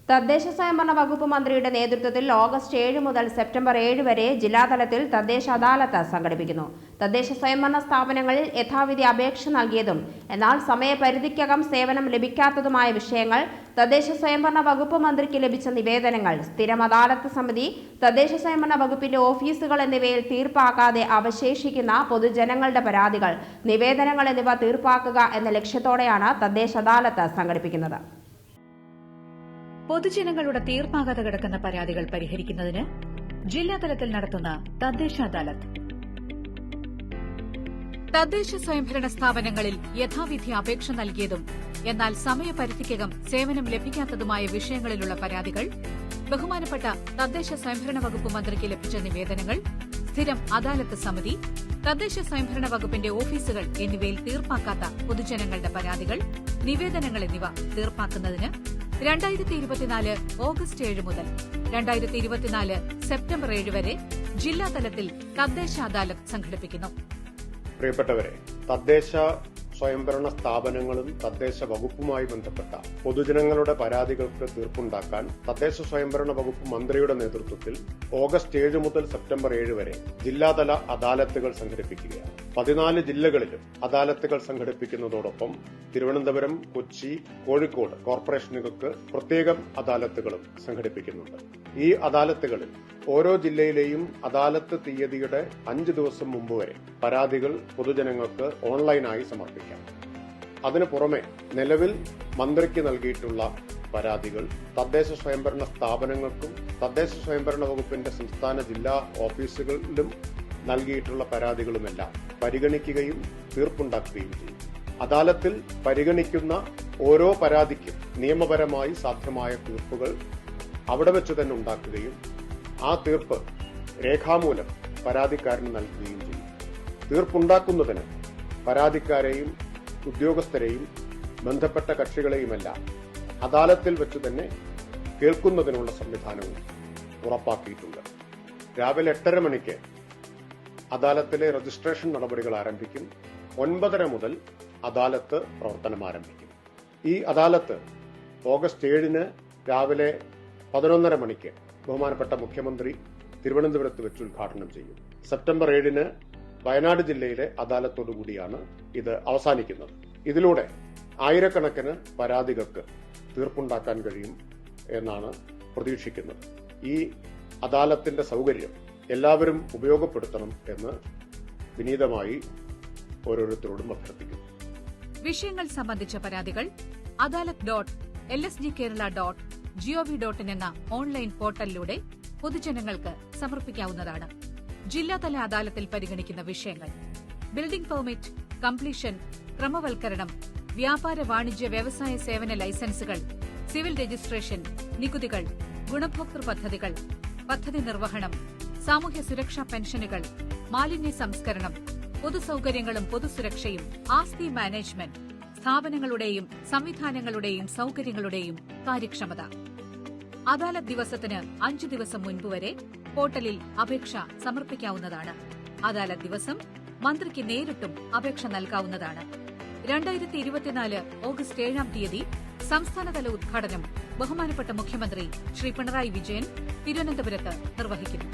തദ്ദേശ സ്വയംഭരണ വകുപ്പ് മന്ത്രിയുടെ നേതൃത്വത്തിൽ ഓഗസ്റ്റ് 7 മുതൽ സെപ്റ്റംബർ 7 വരെ ജില്ലാതലത്തിൽ തദ്ദേശ അദാലത്ത് സംഘടിപ്പിക്കുന്നു. തദ്ദേശ സ്വയംഭരണ സ്ഥാപനങ്ങളിൽ യഥാവിധി അപേക്ഷ നൽകിയതും എന്നാൽ സമയപരിധിക്കകം സേവനം ലഭിക്കാത്തതുമായ വിഷയങ്ങൾ, തദ്ദേശ സ്വയംഭരണ വകുപ്പ് മന്ത്രിക്ക് ലഭിച്ച നിവേദനങ്ങൾ, സ്ഥിരം അദാലത്ത് സമിതി, തദ്ദേശ സ്വയംഭരണ വകുപ്പിന്റെ ഓഫീസുകൾ എന്നിവയിൽ തീർപ്പാക്കാതെ അവശേഷിക്കുന്ന പൊതുജനങ്ങളുടെ പരാതികൾ, നിവേദനങ്ങൾ എന്നിവ തീർപ്പാക്കുക എന്ന ലക്ഷ്യത്തോടെയാണ് തദ്ദേശ അദാലത്ത് സംഘടിപ്പിക്കുന്നത്. പൊതുജനങ്ങളുടെ തീർപ്പാകാതെ കിടക്കുന്ന പരാതികൾ പരിഹരിക്കുന്നതിന് ജില്ലാതലത്തിൽ നടത്തുന്ന തദ്ദേശ അദാലത്ത്. തദ്ദേശ സ്വയംഭരണ സ്ഥാപനങ്ങളിൽ യഥാവിധി അപേക്ഷ നൽകിയതും എന്നാൽ സമയപരിധിക്കകം സേവനം ലഭിക്കാത്തതുമായ വിഷയങ്ങളിലുള്ള പരാതികൾ, ബഹുമാനപ്പെട്ട തദ്ദേശ സ്വയംഭരണ വകുപ്പ് മന്ത്രിക്ക് ലഭിച്ച നിവേദനങ്ങൾ, സ്ഥിരം അദാലത്ത് സമിതി, തദ്ദേശ സ്വയംഭരണ വകുപ്പിന്റെ ഓഫീസുകൾ എന്നിവയിൽ തീർപ്പാക്കാത്ത പൊതുജനങ്ങളുടെ പരാതികൾ, നിവേദനങ്ങൾ എന്നിവ തീർപ്പാക്കുന്നതിന് 2024 ഓഗസ്റ്റ് 7 മുതൽ 2024 സെപ്റ്റംബർ 7 വരെ ജില്ലാതലത്തിൽ തദ്ദേശ അദാലത്ത് സംഘടിപ്പിക്കുന്നു. പ്രിയപ്പെട്ടവരെ, തദ്ദേശ സ്വയംഭരണ സ്ഥാപനങ്ങളും തദ്ദേശ വകുപ്പുമായി ബന്ധപ്പെട്ട പൊതുജനങ്ങളുടെ പരാതികൾക്ക് തീർപ്പുണ്ടാക്കാൻ തദ്ദേശ സ്വയംഭരണ വകുപ്പ് മന്ത്രിയുടെ നേതൃത്വത്തിൽ ഓഗസ്റ്റ് 7 മുതൽ സെപ്റ്റംബർ 7 വരെ ജില്ലാതല അദാലത്തുകൾ സംഘടിപ്പിക്കുകയാണ്. 14 ജില്ലകളിലും അദാലത്തുകൾ സംഘടിപ്പിക്കുന്നതോടൊപ്പം തിരുവനന്തപുരം, കൊച്ചി, കോഴിക്കോട് കോർപ്പറേഷനുകൾക്ക് പ്രത്യേകം അദാലത്തുകളും സംഘടിപ്പിക്കുന്നുണ്ട്. ഈ അദാലത്തുകളിൽ ഓരോ ജില്ലയിലെയും അദാലത്ത് തീയതിയുടെ 5 ദിവസം മുമ്പ് വരെ പരാതികൾ പൊതുജനങ്ങൾക്ക് ഓൺലൈനായി സമർപ്പിക്കാം. അതിനു പുറമെ നിലവിൽ മന്ത്രിക്ക് നൽകിയിട്ടുള്ള പരാതികൾ തദ്ദേശ സ്വയംഭരണ സ്ഥാപനങ്ങൾക്കും തദ്ദേശ സ്വയംഭരണ വകുപ്പിന്റെ സംസ്ഥാന ജില്ലാ ഓഫീസുകളിലും നൽകിയിട്ടുള്ള പരാതികളുമെല്ലാം പരിഗണിക്കുകയും തീർപ്പുണ്ടാക്കുകയും ചെയ്യും. അദാലത്തിൽ പരിഗണിക്കുന്ന ഓരോ പരാതിക്കും നിയമപരമായി സാധ്യമായ തീർപ്പുകൾ അവിടെ വെച്ച് തന്നെ ഉണ്ടാക്കുകയും ആ തീർപ്പ് രേഖാമൂലം പരാതിക്കാരന് നൽകുകയും ചെയ്യും. തീർപ്പുണ്ടാക്കുന്നതിന് പരാതിക്കാരെയും ഉദ്യോഗസ്ഥരെയും ബന്ധപ്പെട്ട കക്ഷികളെയുമെല്ലാം അദാലത്തിൽ വെച്ച് തന്നെ കേൾക്കുന്നതിനുള്ള സംവിധാനവും ഉറപ്പാക്കിയിട്ടുണ്ട്. രാവിലെ 8:30 മണിക്ക് അദാലത്തിലെ രജിസ്ട്രേഷൻ നടപടികൾ ആരംഭിക്കും. 9:30 മുതൽ അദാലത്ത് പ്രവർത്തനം ആരംഭിക്കും. ഈ അദാലത്ത് ഓഗസ്റ്റ് 7 രാവിലെ 11:30 മണിക്ക് ബഹുമാനപ്പെട്ട മുഖ്യമന്ത്രി തിരുവനന്തപുരത്ത് വെച്ച് ഉദ്ഘാടനം ചെയ്യും. സെപ്റ്റംബർ 7 വയനാട് ജില്ലയിലെ അദാലത്തോടുകൂടിയാണ് ഇത് അവസാനിക്കുന്നത്. ഇതിലൂടെ ആയിരക്കണക്കിന് പരാതികൾക്ക് തീർപ്പുണ്ടാക്കാൻ കഴിയും എന്നാണ് പ്രതീക്ഷിക്കുന്നത്. ഈ അദാലത്തിന്റെ സൗകര്യം എല്ലാവരും ഉപയോഗപ്പെടുത്തണം എന്ന് വിനീതമായി ഓരോരുത്തരോടും അഭ്യർത്ഥിക്കുന്നു. വിഷയങ്ങൾ സംബന്ധിച്ച പരാതികൾ adalat.lsgkerala.gov.in എന്ന ഓൺലൈൻ പോർട്ടലിലൂടെ പൊതുജനങ്ങൾക്ക് സമർപ്പിക്കാവുന്നതാണ്. ജില്ലാതല അദാലത്തിൽ പരിഗണിക്കുന്ന വിഷയങ്ങൾ: ബിൽഡിംഗ് പെർമിറ്റ്, കംപ്ലീഷൻ, ക്രമവൽക്കരണം, വ്യാപാര വാണിജ്യ വ്യവസായ സേവന ലൈസൻസുകൾ, സിവിൽ രജിസ്ട്രേഷൻ, നികുതികൾ, ഗുണഭോക്തൃ പദ്ധതികൾ, പദ്ധതി നിർവഹണം, സാമൂഹ്യ സുരക്ഷാ പെൻഷനുകൾ, മാലിന്യ സംസ്കരണം, പൊതുസൌകര്യങ്ങളും പൊതുസുരക്ഷയും, ആസ്തി മാനേജ്മെന്റ്, സ്ഥാപനങ്ങളുടെയും സംവിധാനങ്ങളുടെയും സൌകര്യങ്ങളുടെയും കാര്യക്ഷമത. അദാലത്ത് ദിവസത്തിന് 5 ദിവസം മുൻപ് വരെ പോർട്ടലിൽ അപേക്ഷ സമർപ്പിക്കാവുന്നതാണ്. അദാലത്ത് ദിവസം മന്ത്രിക്ക് നേരിട്ടും അപേക്ഷ നൽകാവുന്നതാണ്. 2024 ഓഗസ്റ്റ് 7 സംസ്ഥാനതല ഉദ്ഘാടനം ബഹുമാനപ്പെട്ട മുഖ്യമന്ത്രി ശ്രീ പിണറായി വിജയൻ തിരുവനന്തപുരത്ത് നിർവഹിക്കുന്നു.